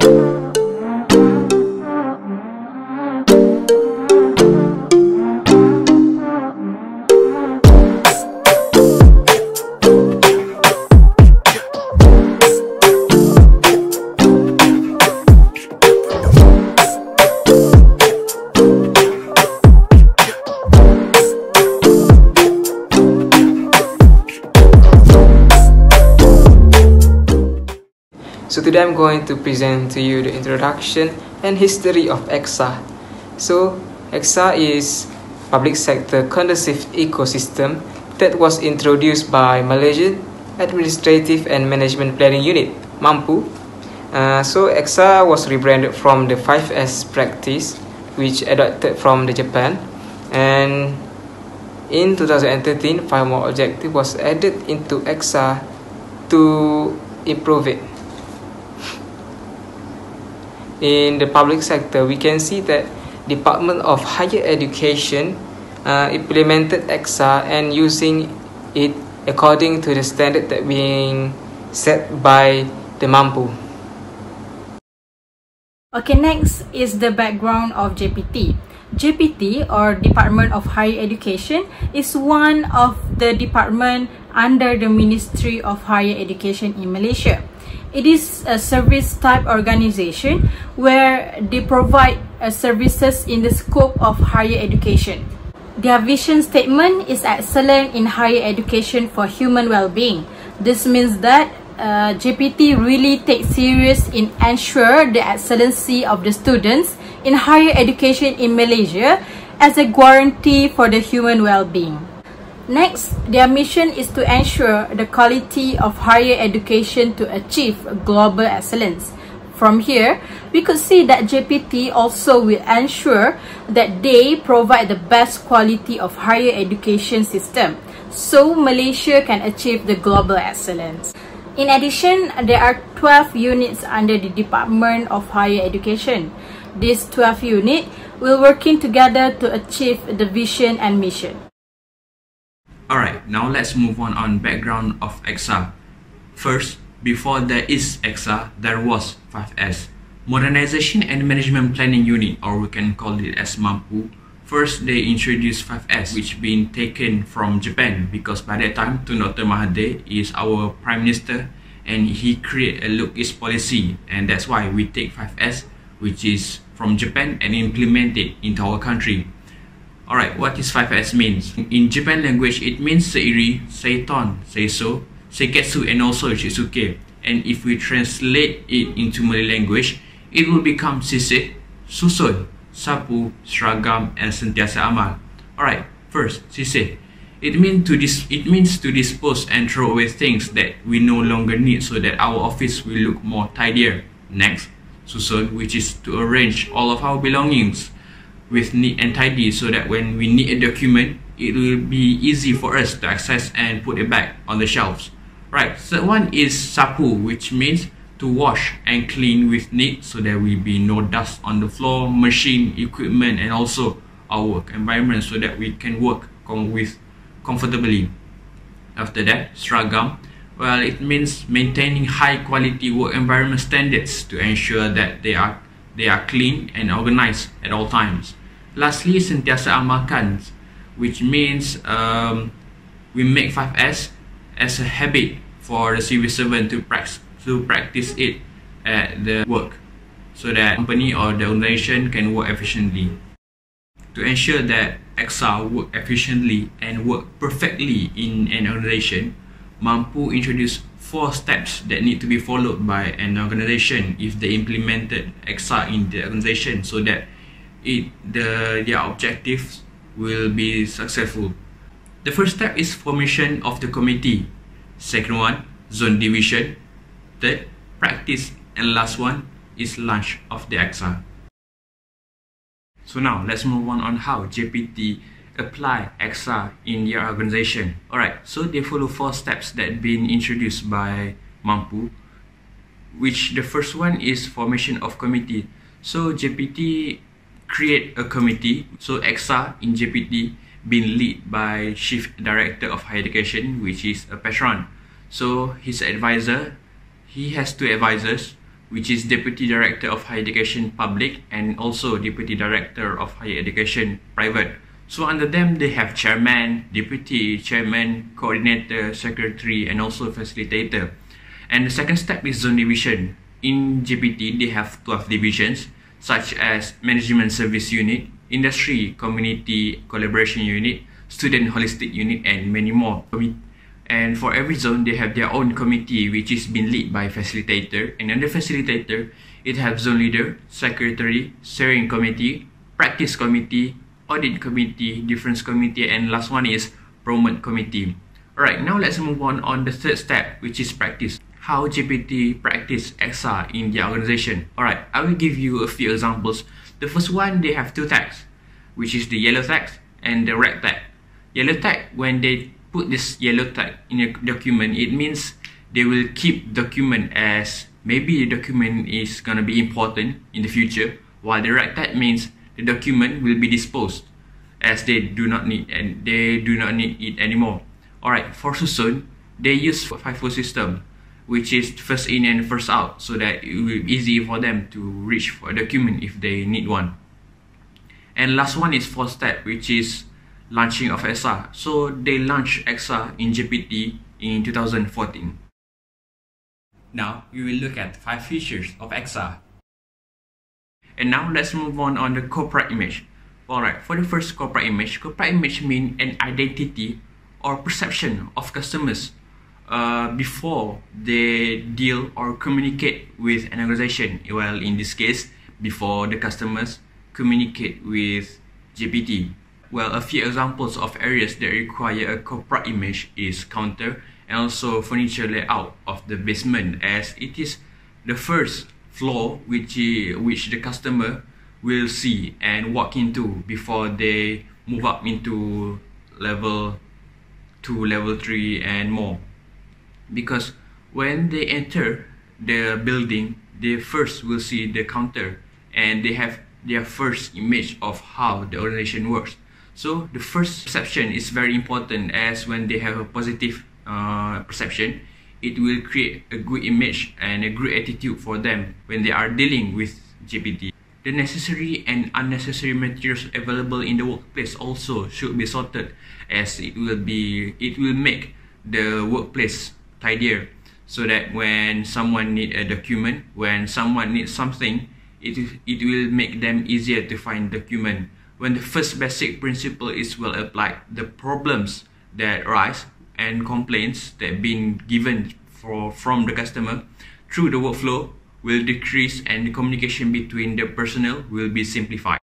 So today I'm going to present to you the introduction and history of Eksa. So Eksa is Public Sector Conducive Ecosystem that was introduced by Malaysian Administrative and Management Planning Unit, MAMPU. So Eksa was rebranded from the 5S practice, which adopted from the Japan, and in 2013 5 more objectives was added into Eksa to improve it. In the public sector, we can see that Department of Higher Education implemented Eksa and using it according to the standard that being set by the MAMPU. Okay, next is the background of Jibbety. Jibbety, or Department of Higher Education, is one of the department under the Ministry of Higher Education in Malaysia. It is a service type organization where they provide services in the scope of higher education. Their vision statement is excellent in higher education for human well-being. This means that Jibbety really takes serious in ensure the excellency of the students in higher education in Malaysia as a guarantee for the human well-being. Next, their mission is to ensure the quality of higher education to achieve global excellence. From here, we could see that Jibbety also will ensure that they provide the best quality of higher education system, so Malaysia can achieve the global excellence. In addition, there are 12 units under the Department of Higher Education. These 12 units will working together to achieve the vision and mission. Alright, now let's move on background of Eksa. First, before there is Eksa, there was 5S, Modernization and Management Planning Unit, or we can call it as MAMPU. First, they introduced 5S, which been taken from Japan, because by that time, Tun Dr. Mahathir is our Prime Minister and he create a Look East policy, and that's why we take 5S, which is from Japan, and implement it into our country. Alright, what is 5S means? In Japan language, it means seiri, seiton, seiso, seiketsu, and also shizuke. And if we translate it into Malay language, it will become sisih, susun, sapu, seragam, and sentiasa amal. Alright, first, sisih. It means to dispose and throw away things that we no longer need so that our office will look more tidier. Next, susun, which is to arrange all of our belongings with neat and tidy so that when we need a document, it will be easy for us to access and put it back on the shelves. Right, third one is sapu, which means to wash and clean with neat so there will be no dust on the floor, machine, equipment, and also our work environment so that we can work comfortably. After that, seragam, well, it means maintaining high quality work environment standards to ensure that they are clean and organized at all times. Lastly, sentiasa amalkan, which means we make 5S as a habit for the civil servant to practice it at the work so that company or the organization can work efficiently. To ensure that Eksa work efficiently and work perfectly in an organization, MAMPU introduced 4 steps that need to be followed by an organization if they implemented Eksa in the organization so that their objectives will be successful. The first step is formation of the committee. Second one, zone division. Third, practice. And last one is launch of the Eksa. So now let's move on how Jibbety apply Eksa in their organization. Alright, so they follow 4 steps that been introduced by MAMPU, which the first one is formation of committee. So Jibbety create a committee. So Eksa in Jibbety been led by Chief Director of Higher Education, which is a patron. So his advisor, he has 2 advisors. which is Deputy Director of Higher Education Public and also Deputy Director of Higher Education Private. So under them, they have Chairman, Deputy Chairman, Coordinator, Secretary, and also Facilitator. And the second step is Zone Division. In Jibbety, they have 12 divisions, such as Management Service Unit, Industry Community Collaboration Unit, Student Holistic Unit, and many more. And for every zone, they have their own committee, which is being led by Facilitator. And under Facilitator, it has Zone Leader, Secretary, Steering Committee, Practice Committee, Audit Committee, Difference Committee, and last one is Promote Committee. Alright, now let's move on the third step, which is practice. How Jibbety practice Essa in their organization. Alright, I will give you a few examples. The first one, they have two tags, which is the yellow tag and the red tag. Yellow tag, when they put this yellow tag in a document, it means they will keep document as maybe the document is gonna be important in the future, while the red tag means the document will be disposed as they do not need it anymore. Alright, for Susun, they use FIFO system, which is first in and first out, so that it will be easy for them to reach for a document if they need one. And last one is fourth step, which is launching of Essa. So they launched Essa in Jibbety in 2014. Now we will look at 5 features of Essa. And now let's move on the corporate image. Alright, for the first corporate image means an identity or perception of customers before they deal or communicate with an organization. Well, in this case, before the customers communicate with Jibbety. Well, a few examples of areas that require a corporate image is counter and also furniture layout of the basement, as it is the first floor which the customer will see and walk into before they move up into level 2, level 3 and more. Because when they enter the building, they first will see the counter and they have their first image of how the organization works. So the first perception is very important, as when they have a positive perception, it will create a good image and a good attitude for them when they are dealing with Jibbety. The necessary and unnecessary materials available in the workplace also should be sorted, as it will make the workplace tidier, so that when someone needs a document, when someone needs something, it will make them easier to find document. When the first basic principle is well applied, the problems that arise and complaints that been given from the customer through the workflow will decrease and the communication between the personnel will be simplified.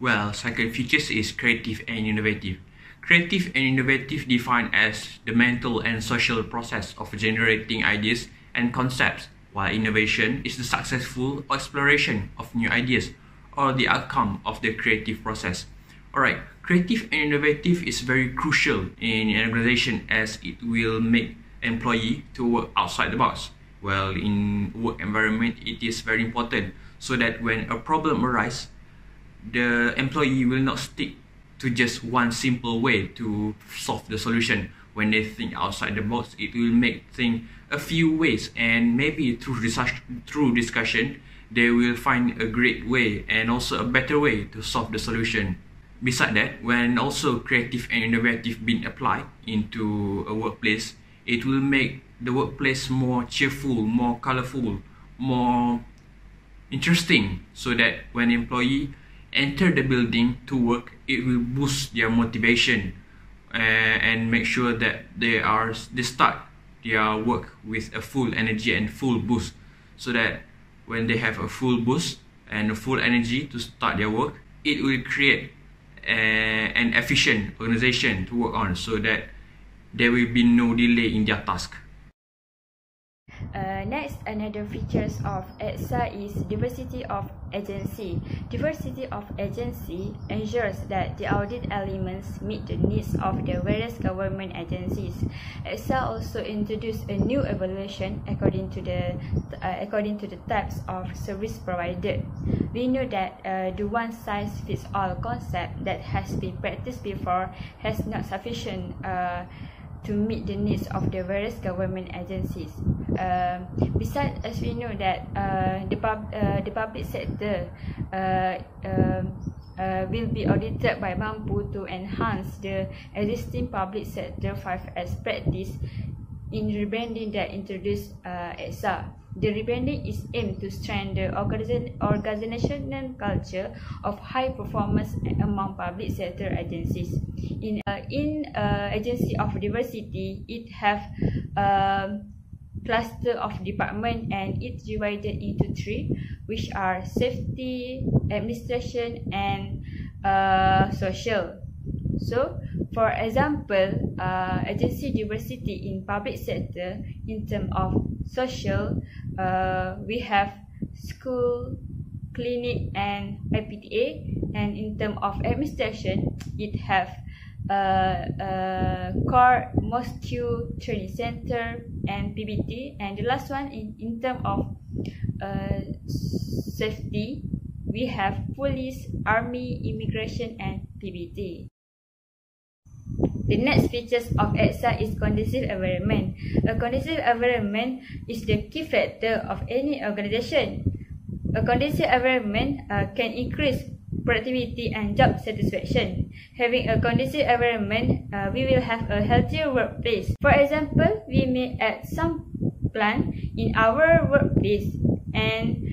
Well, second features is creative and innovative. Creative and innovative defined as the mental and social process of generating ideas and concepts, while innovation is the successful exploration of new ideas or the outcome of the creative process. Alright, creative and innovative is very crucial in an organization, as it will make employee to work outside the box. Well, in work environment, it is very important, so that when a problem arises, the employee will not stick to just one simple way to solve the solution. When they think outside the box, it will make think a few ways, and maybe through discussion, they will find a great way and also a better way to solve the solution. Besides that, when also creative and innovative being applied into a workplace, it will make the workplace more cheerful, more colorful, more interesting, so that when employee enter the building to work, it will boost their motivation and make sure that they start their work with a full energy and full boost, so that when they have a full boost and a full energy to start their work, it will create an efficient organization to work on, so that there will be no delay in their task. Next, another features of Essa is diversity of agency. Diversity of agency ensures that the audit elements meet the needs of the various government agencies. Essa also introduced a new evaluation according to the types of service provided. We know that the one-size-fits-all concept that has been practiced before has not sufficient to meet the needs of the various government agencies. Besides, as we know that the public sector will be audited by Mahamood to enhance the existing public sector 5S practice in rebranding that introduced Essa. The rebranding is aimed to strengthen the organizational culture of high performance among public sector agencies. In agency of diversity, it have cluster of department and it's divided into three, which are safety, administration, and social. So, for example, agency diversity in public sector, in terms of social, we have school, clinic, and IPTA, and in terms of administration, it have court, mosque, training center, and PBT, and the last one in terms of safety, we have police, army, immigration, and PBT. The next features of Essa is conducive environment. A conducive environment is the key factor of any organization. A conducive environment can increase productivity and job satisfaction. Having a conducive environment, we will have a healthier workplace. For example, we may add some plant in our workplace and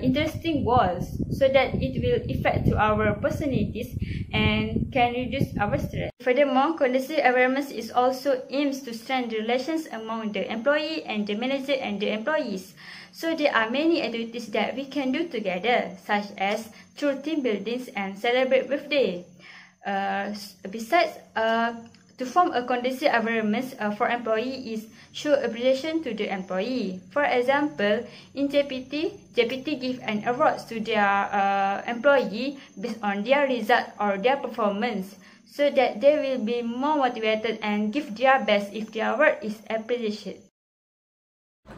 interesting walls so that it will affect to our personalities and can reduce our stress. Furthermore, conducive environment is also aims to strengthen relations among the employee and the manager and the employees. So there are many activities that we can do together, such as through team buildings and celebrate birthday. Besides, to form a conducive environment for employee is show appreciation to the employee. For example, in Jibbety give an award to their employee based on their result or their performance, so that they will be more motivated and give their best if their work is appreciated.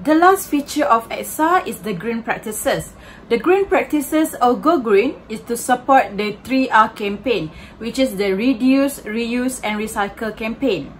The last feature of Essa is the green practices. The green practices or Go Green is to support the 3R campaign, which is the Reduce, Reuse and Recycle campaign.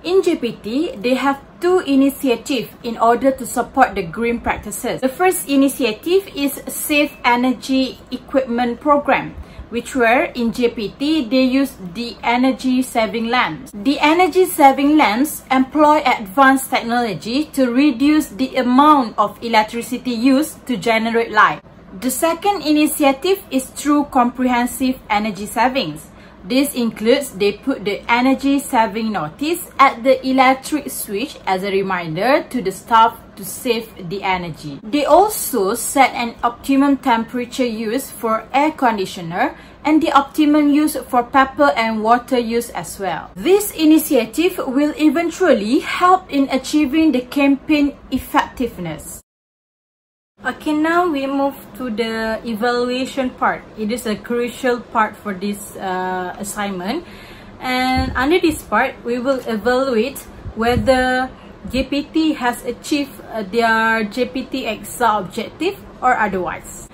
In Jibbety, they have two initiatives in order to support the green practices. The first initiative is Safe Energy Equipment Program, which were in Jibbety they use the energy saving lamps. The energy saving lamps employ advanced technology to reduce the amount of electricity used to generate light. The second initiative is through comprehensive energy savings. This includes they put the energy saving notice at the electric switch as a reminder to the staff to save the energy. They also set an optimum temperature use for air conditioner and the optimum use for paper and water use as well. This initiative will eventually help in achieving the campaign effectiveness. Okay, now we move to the evaluation part. It is a crucial part for this assignment, and under this part we will evaluate whether Jibbety has achieved their Jibbety Eksa objective or otherwise.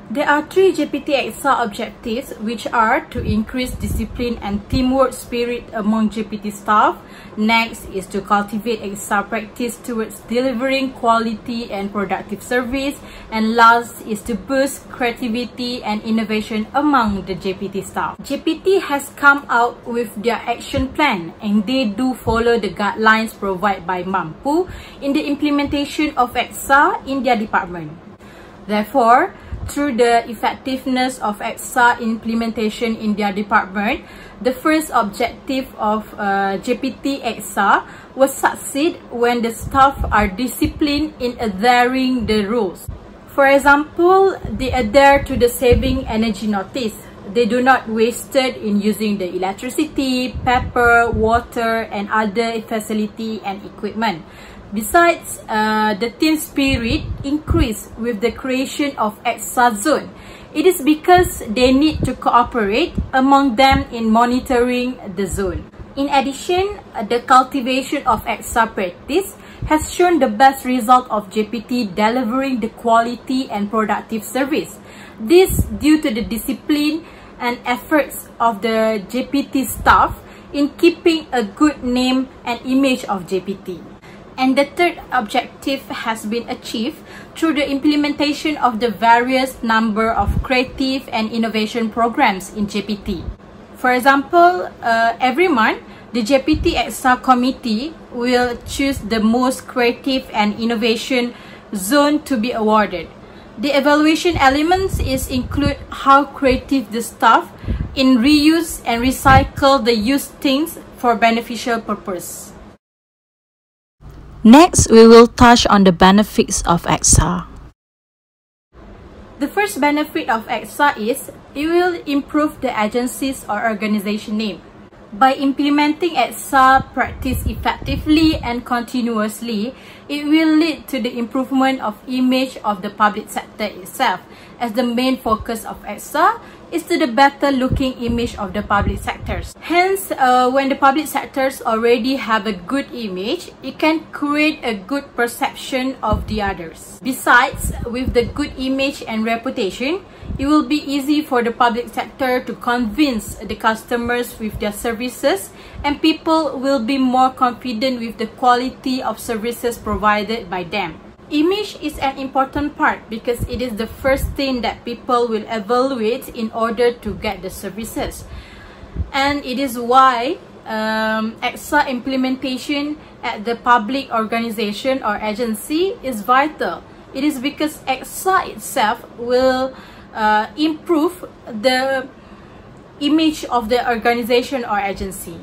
There are three Jibbety Eksa objectives, which are to increase discipline and teamwork spirit among Jibbety staff. Next is to cultivate Eksa practice towards delivering quality and productive service. And last is to boost creativity and innovation among the Jibbety staff. Jibbety has come out with their action plan and they do follow the guidelines provided by Mahamood in the implementation of Eksa in their department. Therefore, through the effectiveness of Eksa implementation in their department, the first objective of Jibbety Eksa was succeed when the staff are disciplined in adhering the rules. For example, they adhere to the saving energy notice. They do not waste it in using the electricity, paper, water, and other facility and equipment. Besides, the team spirit increased with the creation of Eksa zone. It is because they need to cooperate among them in monitoring the zone. In addition, the cultivation of Eksa practice has shown the best result of Jibbety delivering the quality and productive service. This due to the discipline and efforts of the Jibbety staff in keeping a good name and image of Jibbety. And the third objective has been achieved through the implementation of the various number of creative and innovation programs in Jibbety. For example, every month, the Jibbety Eksa committee will choose the most creative and innovation zone to be awarded. The evaluation elements include how creative the staff in reuse and recycle the used things for beneficial purpose. Next, we will touch on the benefits of Eksa. The first benefit of Eksa is it will improve the agency's or organization name. By implementing Eksa practice effectively and continuously, it will lead to the improvement of image of the public sector itself, as the main focus of Eksa is to the better looking image of the public sectors. Hence, when the public sectors already have a good image, it can create a good perception of the others. Besides, with the good image and reputation, it will be easy for the public sector to convince the customers with their services, and people will be more confident with the quality of services provided by them. Image is an important part because it is the first thing that people will evaluate in order to get the services. And it is why Eksa implementation at the public organization or agency is vital. It is because Eksa itself will improve the image of the organization or agency.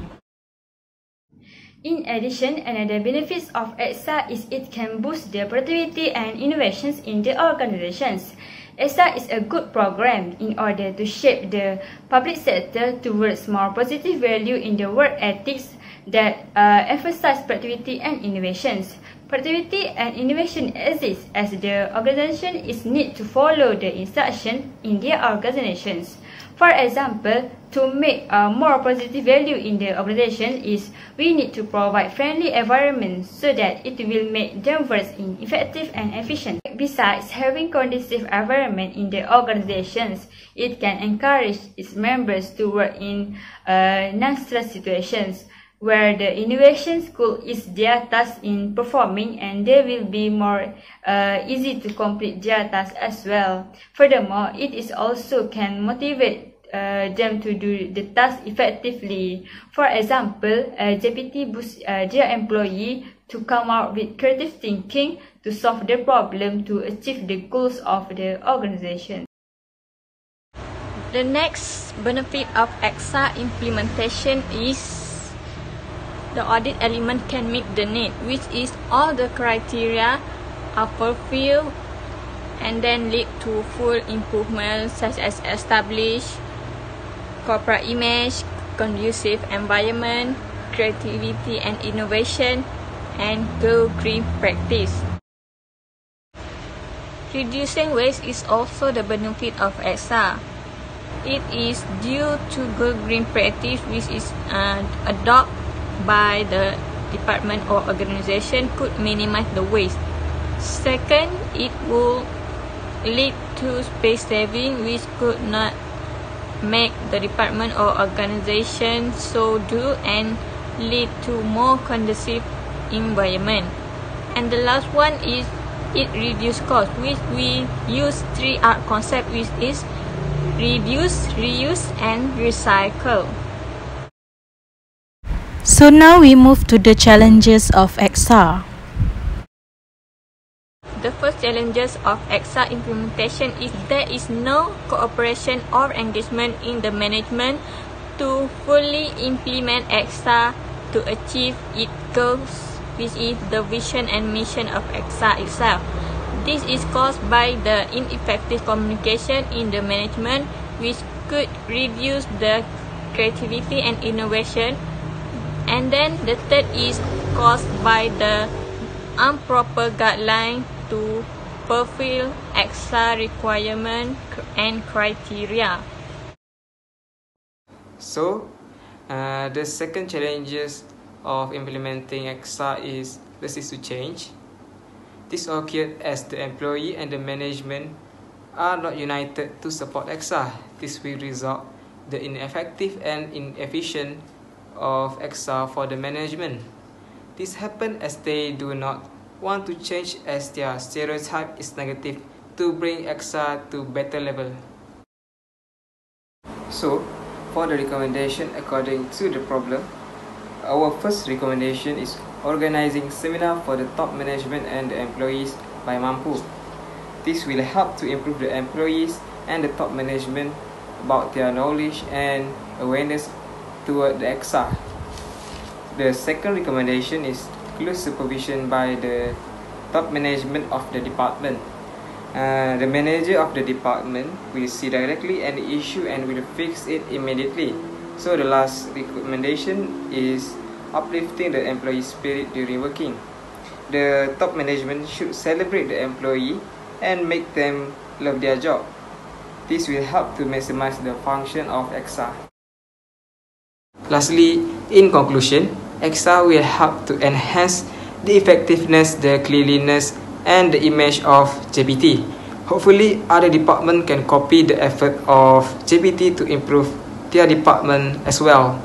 In addition, another benefit of Eksa is it can boost the productivity and innovations in the organizations. Eksa is a good program in order to shape the public sector towards more positive value in the work ethics that emphasize productivity and innovations. Productivity and innovation exist as the organization is need to follow the instruction in their organizations. For example, to make more positive value in the organization is we need to provide friendly environment so that it will make them work effective and efficient. Besides having conducive environment in the organizations, it can encourage its members to work in non-stress situations where the innovation school is their task in performing, and they will be more easy to complete their task as well. Furthermore, it is also can motivate them to do the task effectively. For example, Jibbety boosts their employee to come out with creative thinking to solve the problem to achieve the goals of the organization. The next benefit of Eksa implementation is the audit element can meet the need, which is all the criteria are fulfilled and then lead to full improvements such as establish corporate image, conducive environment, creativity and innovation, and go green practice. Reducing waste is also the benefit of Eksa. It is due to go green practice which is adopted by the department or organization could minimize the waste. Second, it will lead to space saving which could not make the department or organization so do and lead to more conducive environment. And the last one is it reduce cost, which we use 3R concept, which is reduce, reuse and recycle. So now we move to the challenges of Eksa. The first challenges of Eksa implementation is there is no cooperation or engagement in the management to fully implement Eksa to achieve its goals, which is the vision and mission of Eksa itself. This is caused by the ineffective communication in the management, which could reduce the creativity and innovation. And then the third is caused by the improper guideline to fulfill Eksa requirement and criteria. So, the second challenges of implementing Eksa is resist to change. This occurred as the employee and the management are not united to support Eksa. This will result the ineffective and inefficient of Eksa for the management. This happens as they do not want to change as their stereotype is negative to bring Essa to better level. So, for the recommendation according to the problem, our first recommendation is organizing seminar for the top management and the employees by Mampu. This will help to improve the employees and the top management about their knowledge and awareness toward the Essa. The second recommendation is close supervision by the top management of the department. The manager of the department will see directly any issue and will fix it immediately. So the last recommendation is uplifting the employee spirit during working. The top management should celebrate the employee and make them love their job. This will help to maximize the function of Essa. Lastly, in conclusion, Essa will help to enhance the effectiveness, the cleanliness, and the image of Jibbety. Hopefully, other departments can copy the effort of Jibbety to improve their department as well.